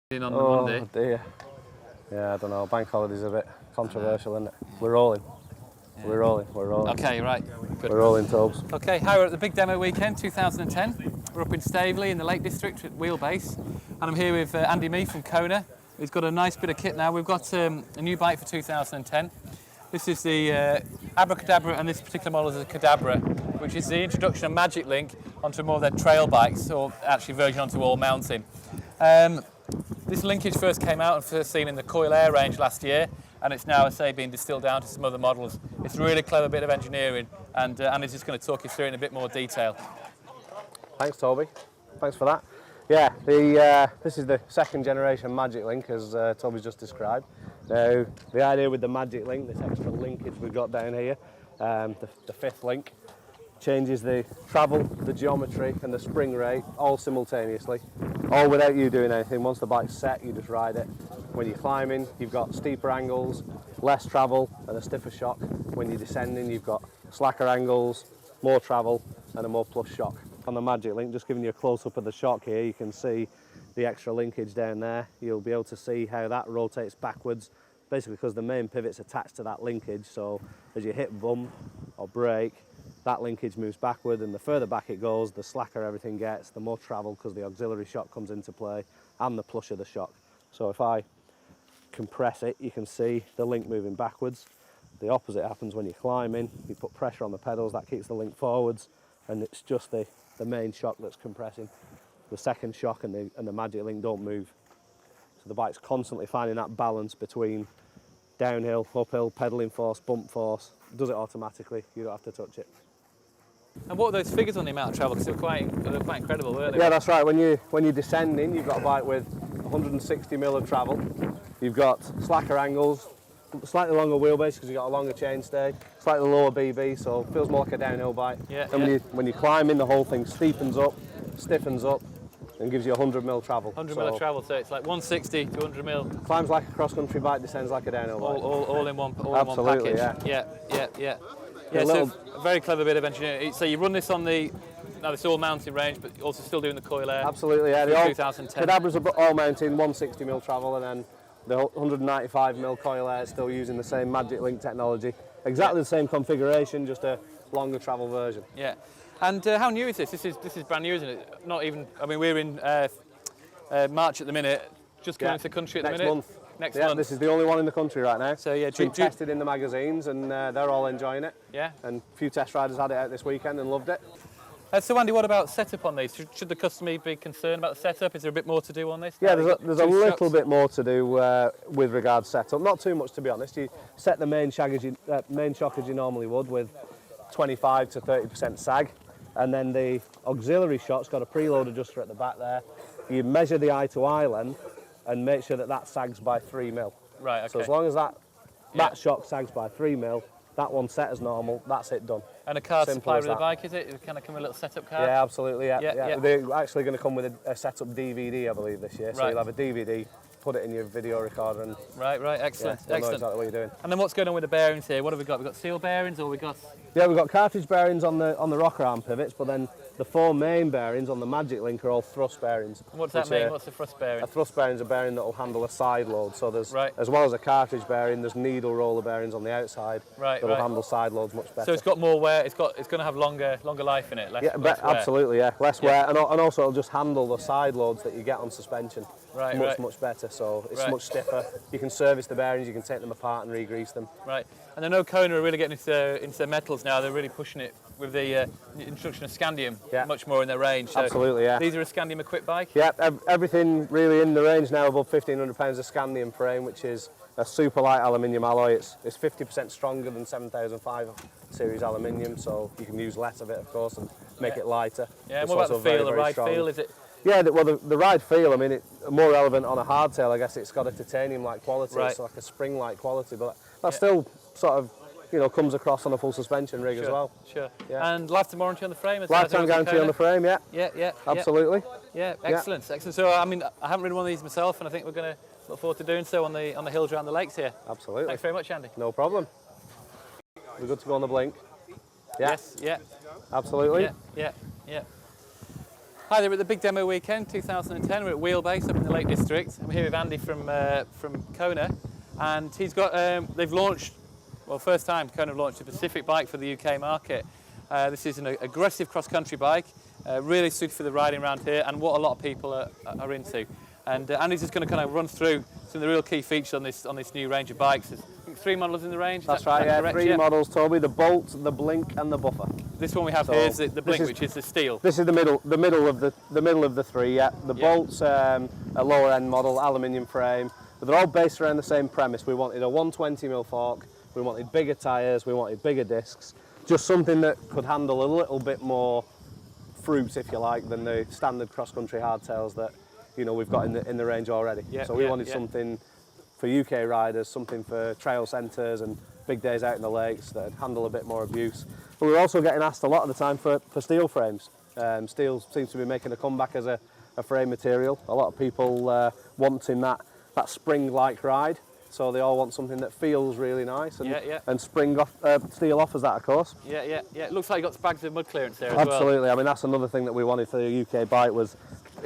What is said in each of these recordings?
On the Monday. Oh dear. Yeah, I don't know. Bank holiday's a bit controversial, isn't it? We're rolling. Yeah. We're rolling. Okay, right. Good. We're rolling, Tobes. Okay, hi, we're at the Big Demo Weekend 2010. We're up in Staveley in the Lake District at Wheelbase. And I'm here with Andy Mee from Kona. He's got a nice bit of kit now. We've got a new bike for 2010. This is the Abracadabra, and this particular model is a Cadabra, which is the introduction of Magic Link onto more of their trail bikes, or actually version onto all mountain. This linkage first came out and first seen in the Coil Air range last year, and it's now, I say, being distilled down to some other models. It's a really clever bit of engineering, and Andy's just going to talk you through it in a bit more detail. Thanks, Toby. Thanks for that. Yeah, this is the second generation Magic Link, as Toby's just described. Now, the idea with the Magic Link, this extra linkage we've got down here, the fifth link, changes the travel, the geometry and the spring rate all simultaneously, all without you doing anything. Once the bike's set, you just ride it. When you're climbing, you've got steeper angles, less travel and a stiffer shock. When you're descending, you've got slacker angles, more travel and a more plush shock. On the Magic Link, just giving you a close-up of the shock here, you can see the extra linkage down there. You'll be able to see how that rotates backwards, basically because the main pivot's attached to that linkage, so as you hit bump or brake, that linkage moves backward, and the further back it goes, the slacker everything gets, the more travel because the auxiliary shock comes into play, and the plusher the shock. So if I compress it, you can see the link moving backwards. The opposite happens when you're climbing. You put pressure on the pedals, that keeps the link forwards, and it's just the main shock that's compressing. The second shock and the Magic Link don't move. So the bike's constantly finding that balance between downhill, uphill, pedalling force, bump force. It does it automatically, you don't have to touch it. And what are those figures on the amount of travel? Because they were quite incredible, weren't they? Yeah, that's right. When you're descending, you've got a bike with 160 mil of travel. You've got slacker angles, slightly longer wheelbase because you've got a longer chainstay, slightly lower BB, so it feels more like a downhill bike. Yeah, and when you're climbing, the whole thing steepens up, stiffens up, and gives you 100 mil travel. 100 mil of travel, so it's like 160 to 100 mil. Climbs like a cross-country bike, descends like a downhill bike. All in one Absolutely, package. Yeah. Yeah, so a very clever bit of engineering. So you run this on the, now it's all mountain range, but also still doing the Coil Air. Absolutely, yeah. The 2010. Cadabras are all mountain, 160 mil travel, and then the 195 mil Coil Air is still using the same Magic Link technology. Exactly the same configuration, just a longer travel version. Yeah. And how new is this? This is brand new, isn't it? Not even, I mean, we're in March at the minute, just going into the country at the minute. Next month. This is the only one in the country right now. So yeah, it's been tested in the magazines, and they're all enjoying it. Yeah. And a few test riders had it out this weekend and loved it. So Andy, what about setup on these? Should the customer be concerned about the setup? Is there a bit more to do on this? Yeah, there's a little bit more to do with regards to setup. Not too much, to be honest. You set the main shock as you normally would, with 25 to 30% sag, and then the auxiliary shock's got a preload adjuster at the back there. You measure the eye to eye length and make sure that sags by 3 mil. Right, okay. So as long as that shock sags by 3 mil, that one's set as normal, that's it done. And a card supplied with the bike, is it? It kind of come with a little setup card? Yeah, absolutely, yeah. They're actually going to come with a setup DVD, I believe, this year. So you'll have a DVD, put it in your video recorder, and Right, excellent, you'll know exactly what you're doing. And then what's going on with the bearings here? What have we got? We've got seal bearings, or we got? Yeah, we've got cartridge bearings on the rocker arm pivots, but then the 4 main bearings on the Magic Link are all thrust bearings. What does that mean? What's a thrust bearing? A thrust bearing is a bearing that will handle a side load. So there's, as well as a cartridge bearing, there's needle roller bearings on the outside that will handle side loads much better. So it's got more wear. It's going to have longer life in it. Less wear. Absolutely, yeah. Less wear, and also it'll just handle the side loads that you get on suspension much better. So it's much stiffer. You can service the bearings. You can take them apart and re-grease them. Right. And I know Kona are really getting into their metals now. They're really pushing it with the introduction of scandium much more in their range. So absolutely, yeah. These are a scandium equipped bike? Yeah, everything really in the range now above 1,500 pounds of scandium frame, which is a super light aluminium alloy. It's 50% stronger than 7005 series aluminium, so you can use less of it, of course, and make it lighter. Yeah, and what about the feel, the ride feel? Is it? Yeah, the ride feel, I mean, it's more relevant on a hardtail, I guess. It's got a titanium-like quality, so like a spring-like quality, but that still sort of, comes across on a full suspension rig as well. Sure. Yeah. And lifetime warranty on the frame? Lifetime guarantee on the frame, yeah. Yeah. Absolutely. Yeah, excellent. So, I mean, I haven't ridden one of these myself, and I think we're going to look forward to doing so on the hills around the lakes here. Absolutely. Thanks very much, Andy. No problem. We're good to go on the blink. Yeah. Yes, yeah. Absolutely. Yeah. Hi there, at the big demo weekend 2010. We're at WheelBase up in the Lake District. I'm here with Andy from Kona, and he's got they've launched, well, first time Kona have launched a Pacific bike for the UK market. This is an aggressive cross-country bike, really suited for the riding around here and what a lot of people are into. And Andy's just going to kind of run through some of the real key features on this new range of bikes. There's, I think, 3 models in the range. That's right, yeah, correct? 3 models, Toby: the Bolt, the Blink, and the Buffer. This one we have here is the Blink, which is the steel. This is the middle of the 3. Yeah, the Bolt's a lower end model, aluminium frame, but they're all based around the same premise. We wanted a 120mm fork, we wanted bigger tyres, we wanted bigger discs, just something that could handle a little bit more fruit, if you like, than the standard cross-country hardtails that we've got in the range already. So we wanted something for UK riders, something for trail centres and big days out in the lakes that handle a bit more abuse. But we're also getting asked a lot of the time for steel frames. Steel seems to be making a comeback as a frame material. A lot of people wanting that spring-like ride, so they all want something that feels really nice, and steel offers that, of course. Yeah. It looks like you got bags of mud clearance there as Absolutely. well. I mean, that's another thing that we wanted for the UK bike was,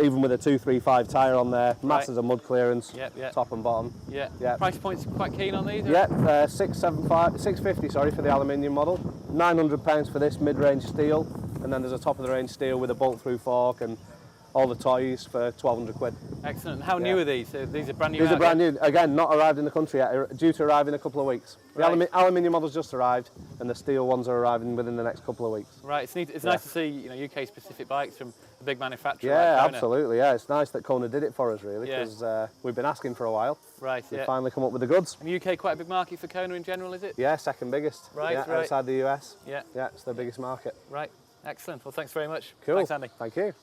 even with a 235 tyre on there, masses of mud clearance, top and bottom. Yeah. Price points quite keen on these? Yeah, 650 for the aluminium model, £900 for this mid-range steel, and then there's a top of the range steel with a bolt-through fork and all the toys for 1,200 quid. Excellent. And how new are these? These are brand new. These are brand new. Again, not arrived in the country yet. They're due to arrive in a couple of weeks. The aluminium model's just arrived, and the steel ones are arriving within the next couple of weeks. Right. It's nice to see UK specific bikes from a big manufacturer. Yeah, like Kona. absolutely. Yeah, it's nice that Kona did it for us, really, because we've been asking for a while. Right. We've finally come up with the goods. And UK quite a big market for Kona in general, is it? Yeah, second biggest. Right. Outside the US. Yeah. Yeah, it's the biggest market. Right. Excellent. Well, thanks very much. Cool. Thanks, Andy. Thank you.